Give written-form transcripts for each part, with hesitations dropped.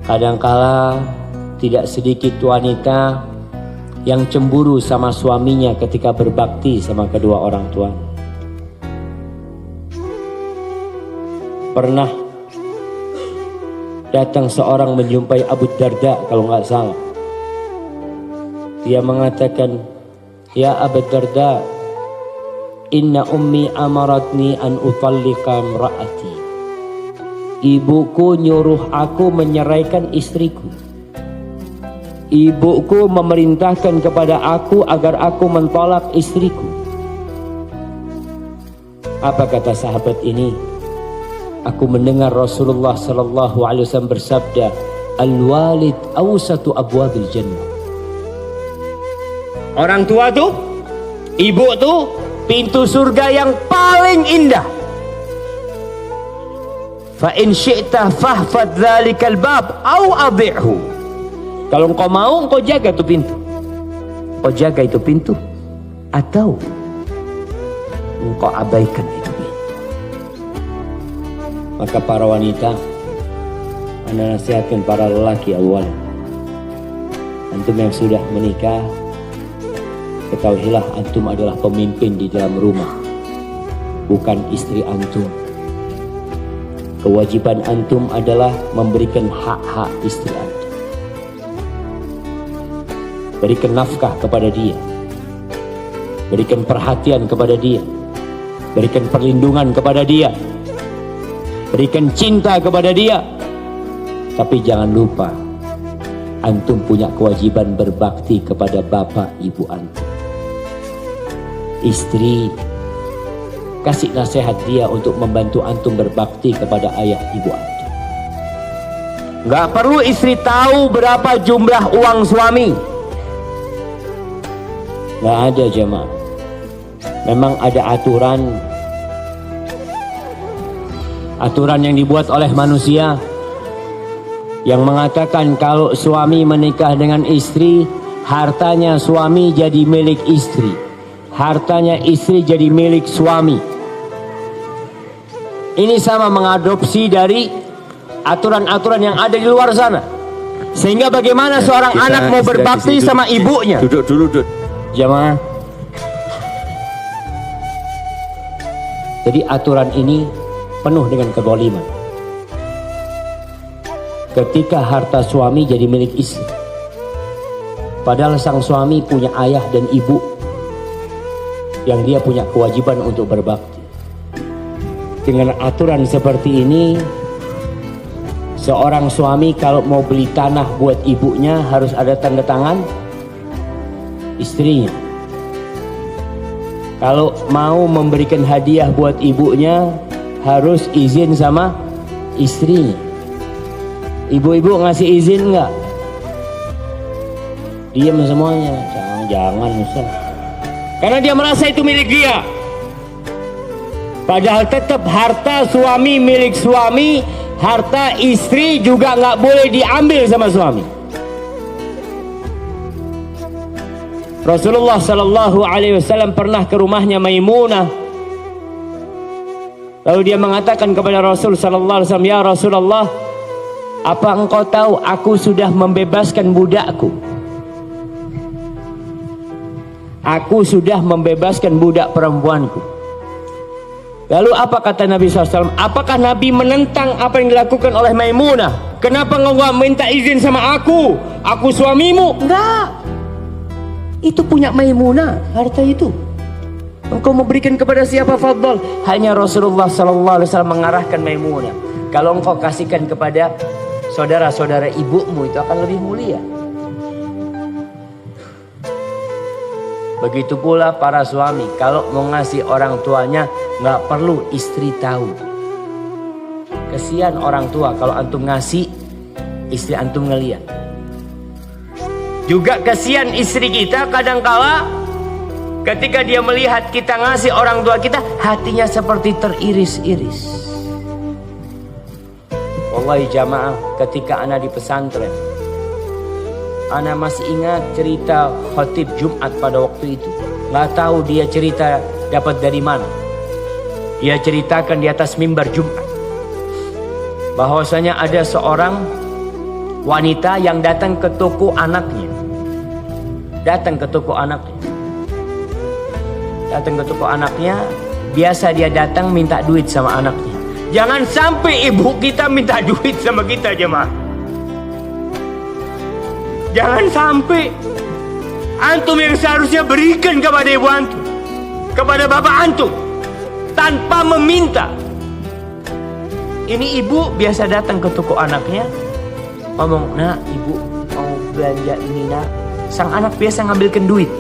Kadangkala tidak sedikit wanita yang cemburu sama suaminya ketika berbakti sama kedua orang tua. Pernah datang seorang menjumpai Abu Darda kalau nggak salah. Dia mengatakan, "Ya Abu Darda, inna ummi amaratni an utallika imra'ati." Ibuku nyuruh aku menyeraikan istriku. Ibuku memerintahkan kepada aku agar aku mentolak istriku. Apa kata sahabat ini? Aku mendengar Rasulullah sallallahu alaihi wasallam bersabda, "Al-walid awsatu abwabil jannah." Orang tua tuh, ibu tuh pintu surga yang paling indah. Fa in syi'ta fahfadz dzalikal bab au adhi'hu. Kalau engkau mau, engkau jaga tuh pintu. Engkau jaga itu pintu atau engkau abaikan itu pintu. Maka para wanita, anda nasihatkan para lelaki awal. Antum yang sudah menikah, ketahuilah antum adalah pemimpin di dalam rumah, bukan istri antum. Kewajiban antum adalah memberikan hak-hak istri antum. Berikan nafkah kepada dia, berikan perhatian kepada dia, berikan perlindungan kepada dia, berikan cinta kepada dia. Tapi jangan lupa, antum punya kewajiban berbakti kepada bapak ibu antum. Istri, kasih nasihat dia untuk membantu antum berbakti kepada ayah ibu antum. Gak perlu istri tahu berapa jumlah uang suami. Gak ada jemaah. Memang ada aturan yang dibuat oleh manusia yang mengatakan kalau suami menikah dengan istri, hartanya suami jadi milik istri, hartanya istri jadi milik suami. Ini sama mengadopsi dari aturan-aturan yang ada di luar sana. Sehingga bagaimana seorang anak mau berbakti sama ibunya? Duduk dulu, duduk. Jamaah. Jadi aturan ini penuh dengan kezaliman. Ketika harta suami jadi milik istri, padahal sang suami punya ayah dan ibu yang dia punya kewajiban untuk berbakti. Dengan aturan seperti ini, seorang suami kalau mau beli tanah buat ibunya harus ada tanda tangan istrinya. Kalau mau memberikan hadiah buat ibunya harus izin sama istrinya. Ibu-ibu ngasih izin enggak? Diam semuanya. Jangan Ustaz. Karena dia merasa itu milik dia. Padahal tetap harta suami milik suami, harta istri juga nggak boleh diambil sama suami. Rasulullah sallallahu alaihi wasallam pernah ke rumahnya Maimunah. Lalu dia mengatakan kepada Rasul sallallahu alaihi wasallam, "Ya Rasulullah, apa engkau tahu aku sudah membebaskan budakku? Aku sudah membebaskan budak perempuanku." Lalu apa kata Nabi SAW? Apakah Nabi menentang apa yang dilakukan oleh Maimunah? Kenapa engkau gak minta izin sama aku? Aku suamimu? Enggak. Itu punya Maimunah, harta itu. Engkau memberikan kepada siapa fadl? Hanya Rasulullah SAW mengarahkan Maimunah. Kalau engkau kasihkan kepada saudara-saudara ibumu itu akan lebih mulia. Begitu pula para suami, kalau mau ngasih orang tuanya nggak perlu istri tahu. Kesian orang tua kalau antum ngasih, istri antum ngeliat. Juga kesian istri kita kadangkala ketika dia melihat kita ngasih orang tua kita, hatinya seperti teriris-iris. Wallahi jamaah, ketika anak di pesantren, ana masih ingat cerita khatib Jumat pada waktu itu. Nggak tahu dia cerita dapat dari mana. Dia ceritakan di atas mimbar Jumat bahwasanya ada seorang wanita yang datang ke toko anaknya. Datang ke toko anaknya. Datang ke toko anaknya, biasa dia datang minta duit sama anaknya. Jangan sampai ibu kita minta duit sama kita, jemaah. Jangan sampai. Antum yang seharusnya berikan kepada ibu antum, kepada bapak antum, tanpa meminta. Ini ibu biasa datang ke toko anaknya, ngomong, "Nak, ibu mau belanja ini, nak." Sang anak biasa ngambilkan duit.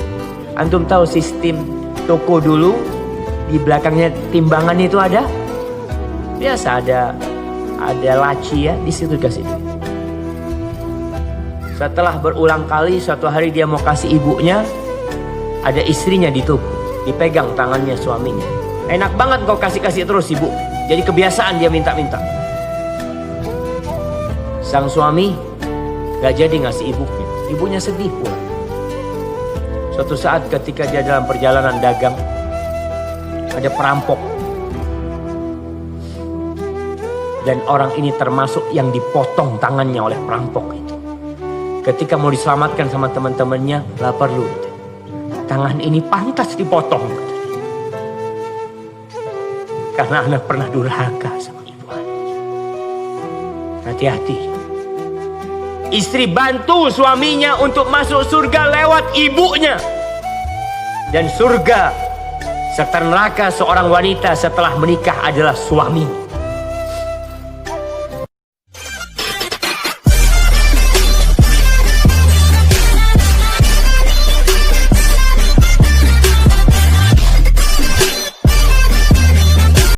Antum tahu sistem toko dulu, di belakangnya timbangan itu ada, biasa ada laci ya, di situ kasih. Setelah berulang kali, suatu hari dia mau kasih ibunya, ada istrinya di toko, dipegang tangannya suaminya. Enak banget kau kasih terus ibu, jadi kebiasaan dia minta-minta. Sang suami gak jadi ngasih ibunya sedih pula. Suatu saat ketika dia dalam perjalanan dagang, ada perampok. Dan orang ini termasuk yang dipotong tangannya oleh perampok itu. Ketika mau diselamatkan sama teman-temannya, lapar lu. Tangan ini pantas dipotong. Karena anak pernah durhaka sama ibu. Hati-hati. Istri bantu suaminya untuk masuk surga lewat ibunya. Dan surga serta neraka seorang wanita setelah menikah adalah suaminya.